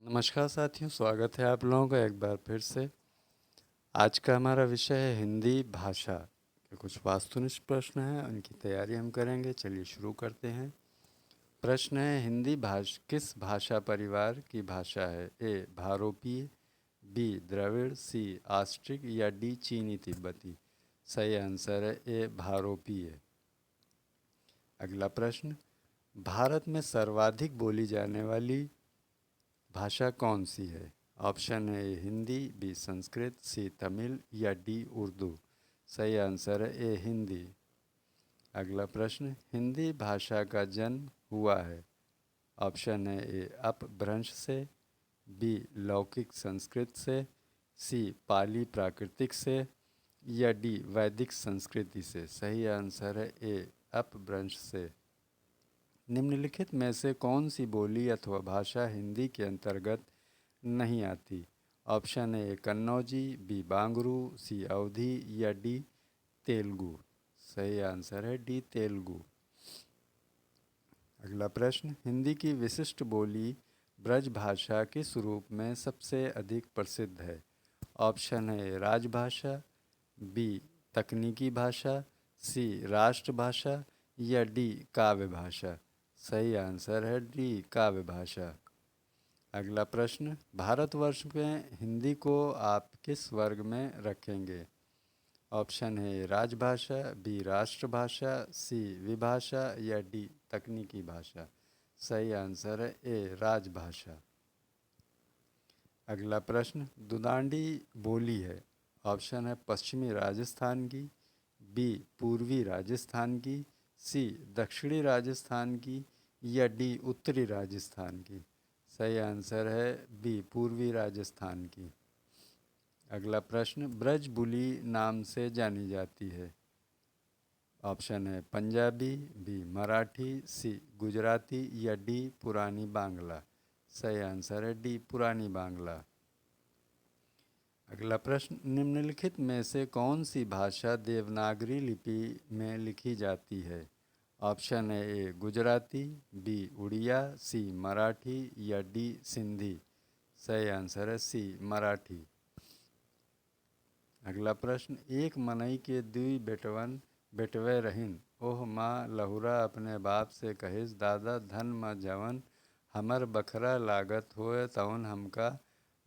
नमस्कार साथियों, स्वागत है आप लोगों का एक बार फिर से। आज का हमारा विषय है हिंदी भाषा के कुछ वास्तुनिष्ठ प्रश्न हैं, उनकी तैयारी हम करेंगे। चलिए शुरू करते हैं। प्रश्न है, हिंदी किस भाषा परिवार की भाषा है? ए भारोपीय, बी द्रविड़, सी आस्ट्रिक या डी चीनी तिब्बती। सही आंसर है ए भारोपीय। अगला प्रश्न, भारत में सर्वाधिक बोली जाने वाली भाषा कौन सी है? ऑप्शन है ए हिंदी, बी संस्कृत, सी तमिल या डी उर्दू। सही आंसर है ए हिंदी। अगला प्रश्न, हिंदी भाषा का जन्म हुआ है? ऑप्शन है ए अपभ्रंश से, बी लौकिक संस्कृत से, सी पाली प्राकृतिक से या डी वैदिक संस्कृति से। सही आंसर है ए अपभ्रंश से। निम्नलिखित में से कौन सी बोली अथवा भाषा हिंदी के अंतर्गत नहीं आती? Option A Kannauji, B Bangru, C Awadhi या डी तेलुगु। सही आंसर है डी तेलुगु। अगला प्रश्न, हिंदी की विशिष्ट बोली ब्रज भाषा किस रूप में सबसे अधिक प्रसिद्ध है? ऑप्शन है राजभाषा, बी तकनीकी भाषा, सी राष्ट्रभाषा या डी काव्य भाषा। सही आंसर है डी काव्य भाषा। अगला प्रश्न, भारतवर्ष में हिंदी को आप किस वर्ग में रखेंगे? ऑप्शन है राजभाषा, बी राष्ट्रभाषा, सी विभाषा या डी तकनीकी भाषा। सही आंसर है ए राजभाषा। अगला प्रश्न, दुदांडी बोली है? ऑप्शन है पश्चिमी राजस्थान की, बी पूर्वी राजस्थान की, सी दक्षिणी राजस्थान की या डी उत्तरी राजस्थान की। सही आंसर है बी पूर्वी राजस्थान की। अगला प्रश्न, ब्रज बुली नाम से जानी जाती है? ऑप्शन है पंजाबी, बी मराठी, सी गुजराती या डी पुरानी बांग्ला। सही आंसर है डी पुरानी बांग्ला। अगला प्रश्न, निम्नलिखित में से कौन सी भाषा देवनागरी लिपि में लिखी जाती है? ऑप्शन है ए गुजराती, बी उड़िया, सी मराठी या डी सिंधी। सही आंसर है सी मराठी। अगला प्रश्न, एक मनई के दुई बेटवन बेटवे रहिन, ओह माँ लहुरा अपने बाप से कहिस, दादा धन म जवन हमर बखरा लागत होए तवन हमका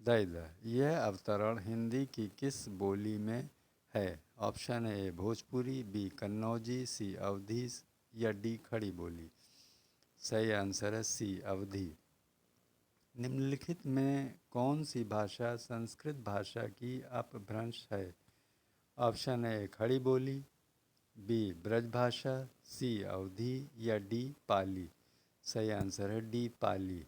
दई द। यह अवतरण हिंदी की किस बोली में है? ऑप्शन है भोजपुरी, बी कन्नौजी, सी अवधी या डी खड़ी बोली। सही आंसर है सी अवधी। निम्नलिखित में कौन सी भाषा संस्कृत भाषा की अपभ्रंश है? ऑप्शन है खड़ी बोली, बी ब्रजभाषा, सी अवधी या डी पाली। सही आंसर है डी पाली।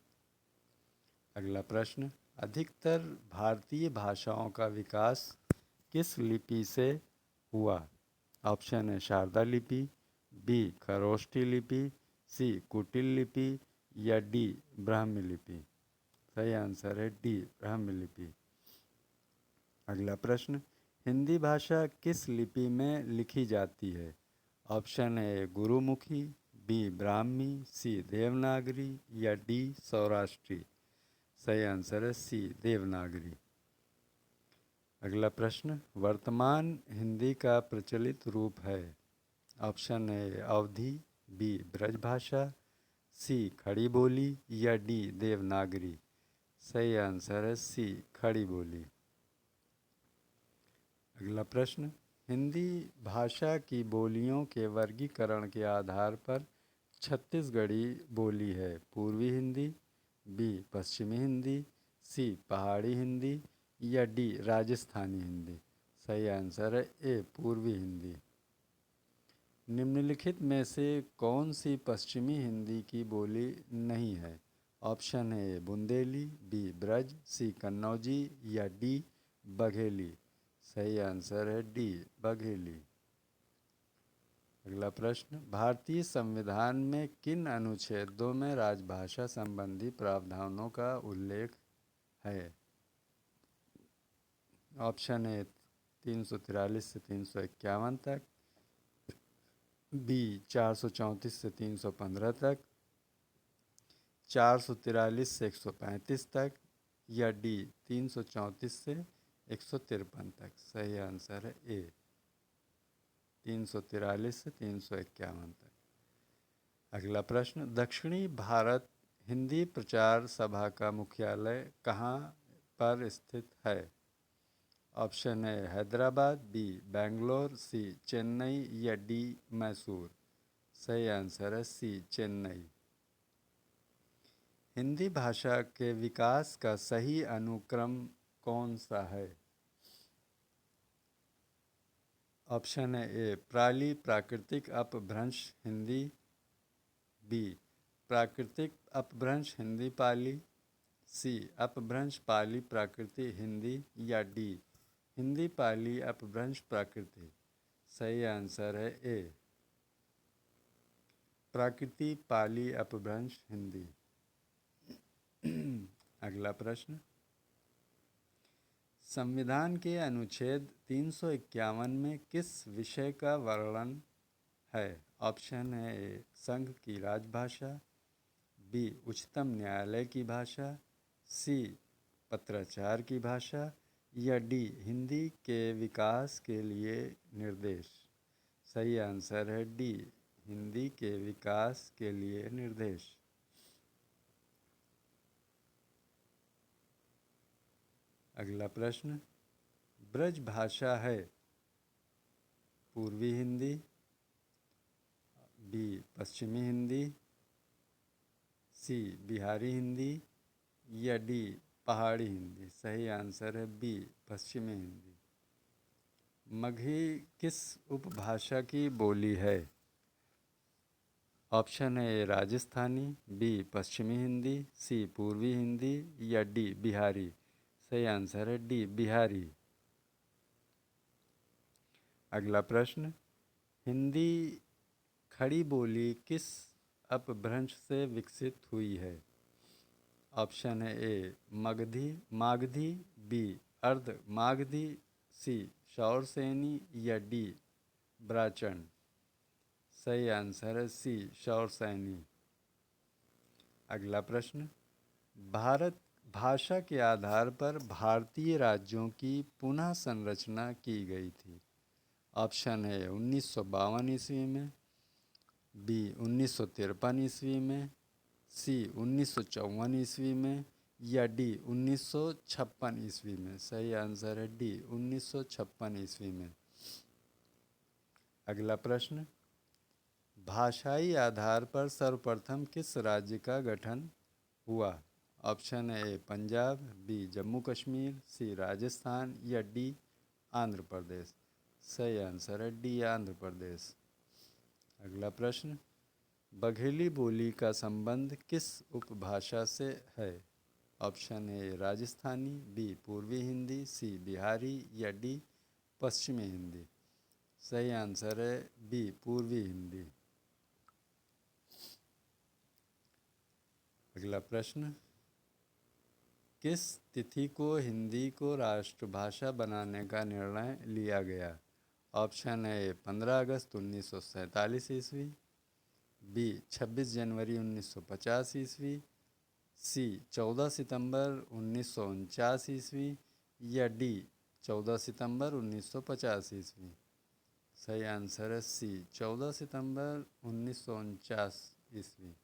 अगला प्रश्न, अधिकतर भारतीय भाषाओं का विकास किस लिपि से हुआ? ऑप्शन है शारदा लिपि, बी खरोष्ठी लिपि, सी कुटिल लिपि या डी ब्राह्मी लिपि। सही आंसर है डी ब्राह्मी लिपि। अगला प्रश्न, हिंदी भाषा किस लिपि में लिखी जाती है? ऑप्शन है गुरुमुखी, बी ब्राह्मी, सी देवनागरी या डी सौराष्ट्री। सही आंसर है सी देवनागरी। अगला प्रश्न, वर्तमान हिंदी का प्रचलित रूप है? ऑप्शन है अवधी, बी ब्रजभाषा, सी खड़ी बोली या डी देवनागरी। सही आंसर है सी खड़ी बोली। अगला प्रश्न, हिंदी भाषा की बोलियों के वर्गीकरण के आधार पर छत्तीसगढ़ी बोली है? पूर्वी हिंदी, बी पश्चिमी हिंदी, सी पहाड़ी हिंदी या डी राजस्थानी हिंदी। सही आंसर है ए पूर्वी हिंदी। निम्नलिखित में से कौन सी पश्चिमी हिंदी की बोली नहीं है? ऑप्शन है बुंदेली, बी ब्रज, सी कन्नौजी या डी बघेली। सही आंसर है डी बघेली। अगला प्रश्न, भारतीय संविधान में किन अनुच्छेदों में राजभाषा संबंधी प्रावधानों का उल्लेख है? ऑप्शन है 343 से 351 तक, बी 434 से 315 तक, 443 से 135 तक या डी 334 से 153 तक। सही आंसर है ए 343 से 351 तक। अगला प्रश्न, दक्षिणी भारत हिंदी प्रचार सभा का मुख्यालय कहाँ पर स्थित है? Option A Hyderabad, B Bangalore, C Chennai या डी मैसूर। सही आंसर है सी चेन्नई। हिंदी भाषा के विकास का सही अनुक्रम कौन सा है? ऑप्शन है ए प्राली प्राकृतिक अपभ्रंश हिंदी, बी प्राकृतिक अपभ्रंश हिंदी पाली, सी अपभ्रंश पाली प्राकृति हिंदी या डी हिंदी पाली अपभ्रंश प्राकृति। सही आंसर है ए प्राकृति पाली अपभ्रंश हिंदी। अगला प्रश्न, संविधान के अनुच्छेद 351 में किस विषय का वर्णन है? ऑप्शन है ए संघ की राजभाषा, बी उच्चतम न्यायालय की भाषा, सी पत्राचार की भाषा या डी हिंदी के विकास के लिए निर्देश। सही आंसर है डी हिंदी के विकास के लिए निर्देश। अगला प्रश्न, ब्रज भाषा है पूर्वी हिंदी, बी पश्चिमी हिंदी, सी बिहारी हिंदी या डी पहाड़ी हिंदी। सही आंसर है बी पश्चिमी हिंदी। मगही किस उपभाषा की बोली है? ऑप्शन है ए राजस्थानी, बी पश्चिमी हिंदी, सी पूर्वी हिंदी या डी बिहारी। सही आंसर है डी बिहारी। अगला प्रश्न, हिंदी खड़ी बोली किस अपभ्रंश से विकसित हुई है? ऑप्शन है ए मगधी मागधी, बी अर्ध मागधी, सी शौरसेनी या डी ब्राचन। सही आंसर है सी शौरसेनी। अगला प्रश्न, भारत भाषा के आधार पर भारतीय राज्यों की पुनः संरचना की गई थी। ऑप्शन है 1952 ईस्वी में, बी 1953 ईस्वी में, सी 1954 ईस्वी में या डी 1956 ईस्वी में। सही आंसर है डी 1956 ईस्वी में। अगला प्रश्न, भाषाई आधार पर सर्वप्रथम किस राज्य का गठन हुआ? ऑप्शन है ए पंजाब, बी जम्मू कश्मीर, सी राजस्थान या डी आंध्र प्रदेश। सही आंसर है डी आंध्र प्रदेश। अगला प्रश्न, बघेली बोली का संबंध किस उपभाषा से है? ऑप्शन है राजस्थानी, बी पूर्वी हिंदी, सी बिहारी या डी पश्चिमी हिंदी। सही आंसर है बी पूर्वी हिंदी। अगला प्रश्न, किस तिथि को हिंदी को राष्ट्रभाषा बनाने का निर्णय लिया गया? ऑप्शन है 15 अगस्त 1947 ईस्वी, बी 26 जनवरी 1950 ईस्वी, सी 14 सितंबर 1949 ईस्वी या डी 14 सितंबर 1950 ईस्वी। सही आंसर है सी 14 सितंबर 1949 ईस्वी।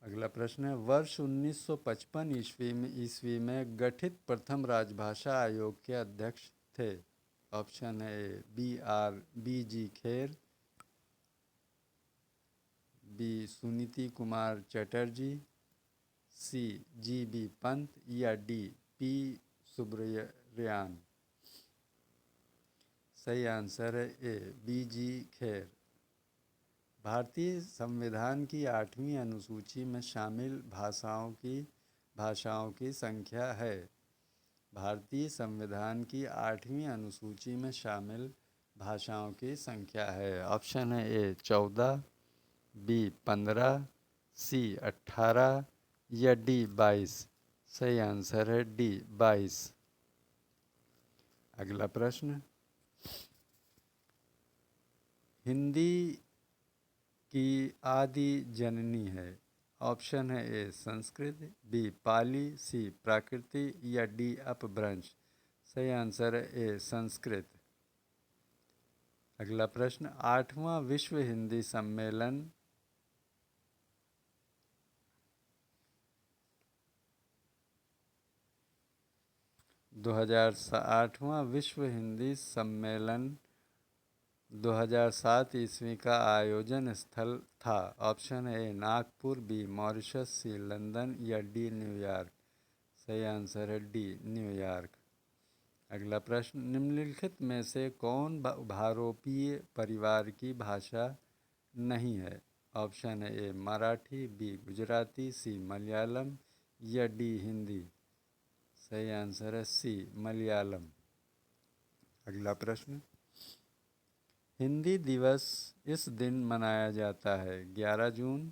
अगला प्रश्न है, वर्ष 1955 ईस्वी में गठित प्रथम राजभाषा आयोग के अध्यक्ष थे? ऑप्शन है बी जी खेर, बी सुनीति कुमार चटर्जी, सी जी बी पंत या डी पी सुब्रयान। सही आंसर है ए बी जी खेर। भारतीय संविधान की 8वीं अनुसूची में शामिल भाषाओं की संख्या है। भारतीय संविधान की 8वीं अनुसूची में शामिल भाषाओं की संख्या है। ऑप्शन है ए 14, बी 15, सी 18 या डी 22। सही आंसर है डी 22। अगला प्रश्न, हिंदी की आदि जननी है। ऑप्शन है ए संस्कृत, बी पाली, सी प्राकृति या डी अपभ्रंश। सही आंसर है ए संस्कृत। अगला प्रश्न, 8वां विश्व हिंदी सम्मेलन 8वां विश्व हिंदी सम्मेलन 2007 ईस्वी का आयोजन स्थल था। Option A Nagpur, B Mauritius, C London या डी न्यूयॉर्क। सही आंसर है डी न्यूयॉर्क। अगला प्रश्न, निम्नलिखित में से कौन भारोपीय परिवार की भाषा नहीं है। ऑप्शन है ए मराठी, बी गुजराती, सी मलयालम या डी हिंदी। सही आंसर है सी मलयालम। अगला प्रश्न, हिंदी दिवस इस दिन मनाया जाता है। 11 जून,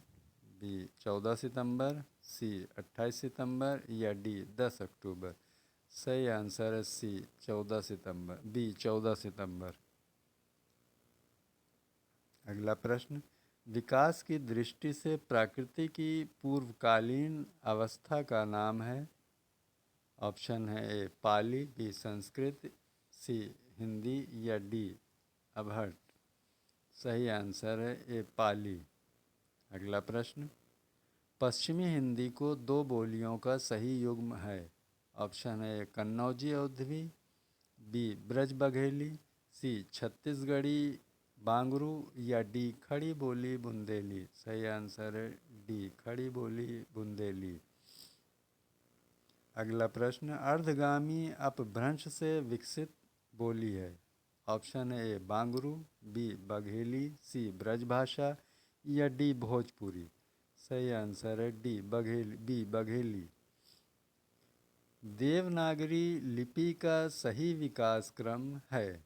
बी 14 सितंबर, सी 28 सितंबर या डी 10 अक्टूबर। सही आंसर है सी 14 सितंबर, बी 14 सितंबर। अगला प्रश्न, विकास की दृष्टि से प्रकृति की पूर्वकालीन अवस्था का नाम है। ऑप्शन है ए पाली, बी संस्कृत, सी हिंदी या डी अभट। सही आंसर है ए पाली। अगला प्रश्न, पश्चिमी हिंदी को दो बोलियों का सही युग्म है। ऑप्शन है कन्नौजी अवधवी, बी ब्रज बघेली, सी छत्तीसगढ़ी बांगरू या डी खड़ी बोली बुंदेली। सही आंसर है डी खड़ी बोली बुंदेली। अगला प्रश्न, अर्धगामी अपभ्रंश से विकसित बोली है। ऑप्शन है ए बांगरू, बी बघेली, सी ब्रजभाषा या डी भोजपुरी। सही आंसर है डी बघेली, बी बघेली। देवनागरी लिपि का सही विकास क्रम है।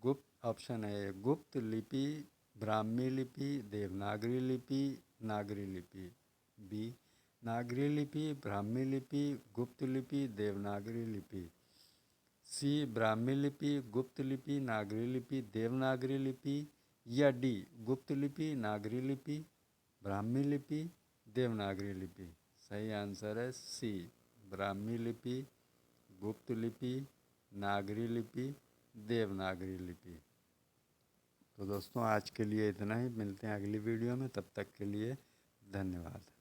गुप्त, ऑप्शन है गुप्त लिपि, ब्राह्मी लिपि, देवनागरी लिपि, नागरी लिपि। बी नागरी लिपि, ब्राह्मी लिपि, गुप्त लिपि, देवनागरी लिपि। सी ब्राह्मी लिपि, गुप्त लिपि, नागरी लिपि, देवनागरी लिपि या डी गुप्त लिपि, नागरी लिपि, ब्राह्मी लिपि, देवनागरी लिपि। सही आंसर है सी ब्राह्मी लिपि, गुप्त लिपि, नागरी लिपि, देवनागरी लिपि। तो दोस्तों आज के लिए इतना ही, मिलते हैं अगली वीडियो में, तब तक के लिए धन्यवाद।